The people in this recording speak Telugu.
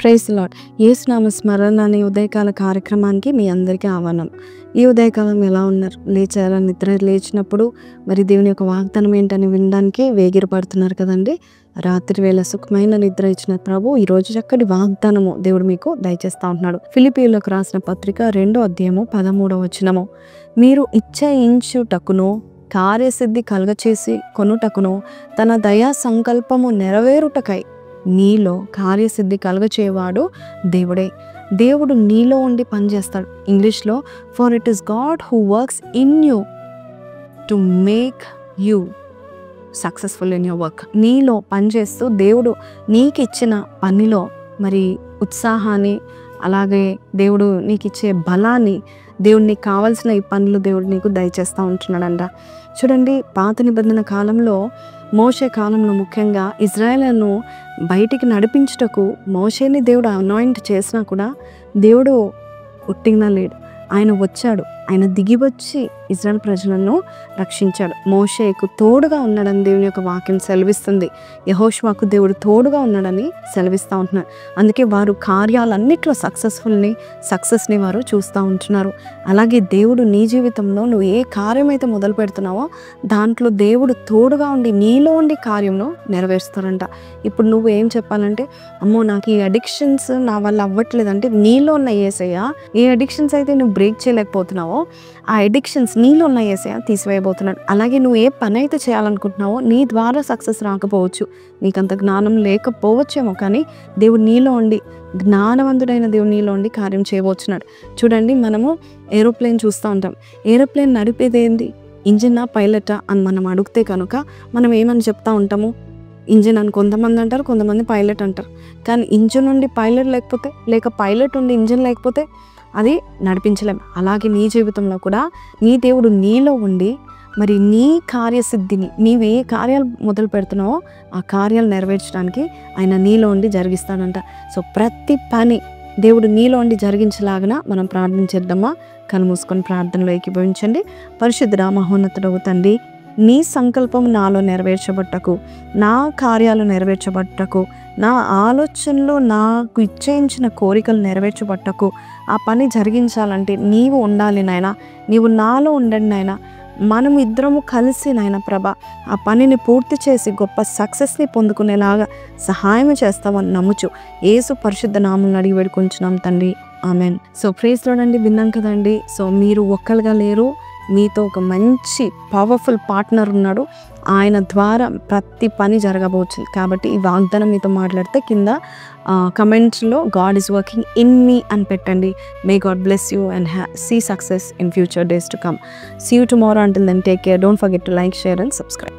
Praise lord. యేసునామ స్మరణ అనే ఉదయకాల కార్యక్రమానికి మీ అందరికీ ఆహ్వానం. ఈ ఉదయకాలం ఎలా ఉన్నారు? లేచారా? నిద్ర లేచినప్పుడు మరి దేవుని యొక్క వాగ్దానం ఏంటని వినడానికి వేగిరపడుతున్నారు కదండి. రాత్రి వేళ సుఖమైన నిద్ర ఇచ్చిన ప్రభు ఈరోజు చక్కటి వాగ్దానము దేవుడు మీకు దయచేస్తూ ఉంటున్నాడు. ఫిలిప్పీయులకు రాసిన పత్రిక 2వ అధ్యాయము 13వ వచనము. మీరు ఇచ్చయించుటకును కార్యసిద్ధి కలుగచేసి కొనుటకును తన దయా సంకల్పము నెరవేరుటకై నీలో కార్యసిద్ధి కలుగచేవాడు దేవుడే. దేవుడు నీలో ఉండి పనిచేస్తాడు. ఇంగ్లీష్లో for it is God who works in you to make you successful in your work. నీలో పనిచేస్తూ దేవుడు నీకు ఇచ్చిన పనిలో మరి ఉత్సాహాన్ని, అలాగే దేవుడు నీకు ఇచ్చే బలాన్ని, దేవుడు నీకు కావాల్సిన ఈ పనులు దేవుడు నీకు దయచేస్తూ ఉంటున్నాడంట. చూడండి, పాత నిబంధన కాలంలో, మోషే కాలంలో ముఖ్యంగా ఇజ్రాయేలును బయటికి నడిపించుటకు మోషేని దేవుడు అనాయింట్ చేసినా కూడా దేవుడు ఉట్టిగా లేడు. ఆయన వచ్చాడు, ఆయన దిగి వచ్చి ఇజ్రాయెల్ ప్రజలను రక్షించాడు. మోషేకు తోడుగా ఉన్నాడని దేవుని యొక్క వాక్యం సెలవిస్తుంది. యెహోషువకు దేవుడు తోడుగా ఉన్నాడని సెలవిస్తూ ఉంటున్నారు. అందుకే వారు కార్యాలన్నిట్లో సక్సెస్ని వారు చూస్తూ ఉంటున్నారు. అలాగే దేవుడు నీ జీవితంలో నువ్వు ఏ కార్యం అయితే మొదలు పెడుతున్నావో దాంట్లో దేవుడు తోడుగా ఉండి నీలో ఉండి కార్యంలో నెరవేరుస్తారంట. ఇప్పుడు నువ్వు ఏం చెప్పాలంటే, అమ్మో నాకు ఈ అడిక్షన్స్ నా వల్ల అవ్వట్లేదంటే, నీలో ఉన్న యేసయ్య ఏ అడిక్షన్స్ అయితే నువ్వు బ్రేక్ చేయలేకపోతున్నావో ఆ అడిక్షన్స్ నీలో ఉన్న యేసయ్య తీసివేయబోతున్నాడు. అలాగే నువ్వు ఏ పని అయితే చేయాలనుకుంటున్నావో నీ ద్వారా సక్సెస్ రాకపోవచ్చు, నీకంత జ్ఞానం లేకపోవచ్చేమో, కానీ దేవుడు నీలో ఉండి, జ్ఞానవంతుడైన దేవుడు నీలో ఉండి కార్యం చేయబోతున్నాడు. చూడండి, మనము ఏరోప్లేన్ చూస్తూ ఉంటాం. ఏరోప్లేన్ నడిపేది ఏంటి? ఇంజినా పైలటా అని మనం అడిగితే కనుక మనం ఏమని చెప్తా ఉంటాము? ఇంజిన్ అని కొంతమంది అంటారు, కొంతమంది పైలట్ అంటారు. కానీ ఇంజిన్ ఉండి పైలట్ లేకపోతే, లేక పైలట్ ఉండి ఇంజిన్ లేకపోతే అది నడిపించలేం. అలాగే నీ జీవితంలో కూడా నీ దేవుడు నీలో ఉండి మరి నీ కార్యసిద్ధిని, నీవు ఏ కార్యాలు మొదలు పెడుతున్నావో ఆ కార్యాలు నెరవేర్చడానికి ఆయన నీలో ఉండి జరిగిస్తాడంట. సో ప్రతి పని దేవుడు నీలో ఉండి జరిగించలాగిన మనం ప్రార్థించేద్దామా? కళ్ళు మూసుకొని ప్రార్థనలో ఏకీభవించండి. పరిశుద్ధుడా, మహోన్నతుడవు తండ్రి, నీ సంకల్పం నాలో నెరవేర్చబట్టకు, నా కార్యాలు నెరవేర్చబట్టకు, నా ఆలోచనలు నాకు ఇచ్చేయించిన కోరికలు నెరవేర్చబట్టకు, ఆ పని జరిగించాలంటే నీవు ఉండాలి నాయన, నీవు నాలో ఉండండి నాయన. మనం ఇద్దరము కలిసి నాయన ప్రభ ఆ పనిని పూర్తి చేసి గొప్ప సక్సెస్ని పొందుకునేలాగా సహాయం చేస్తామని నమ్ముచు యేసు పరిశుద్ధ నామమున అడిగి వేడుకొంచున్నాం తండ్రి, ఆమెన్. సో ప్రైజ్ లార్డ్ అండి. విన్నాం కదండి. సో మీరు ఒక్కలుగా లేరు, మీతో ఒక మంచి పవర్ఫుల్ పార్ట్నర్ ఉన్నాడు. ఆయన ద్వారా ప్రతి పని జరగబోచ్చు. కాబట్టి ఈ వాగ్దానం మీతో మాట్లాడితే కింద కమెంట్స్లో God is working in me అని పెట్టండి. May God bless you and see success in future days to come. See you tomorrow. Until then take care. Don't forget to like, share and subscribe.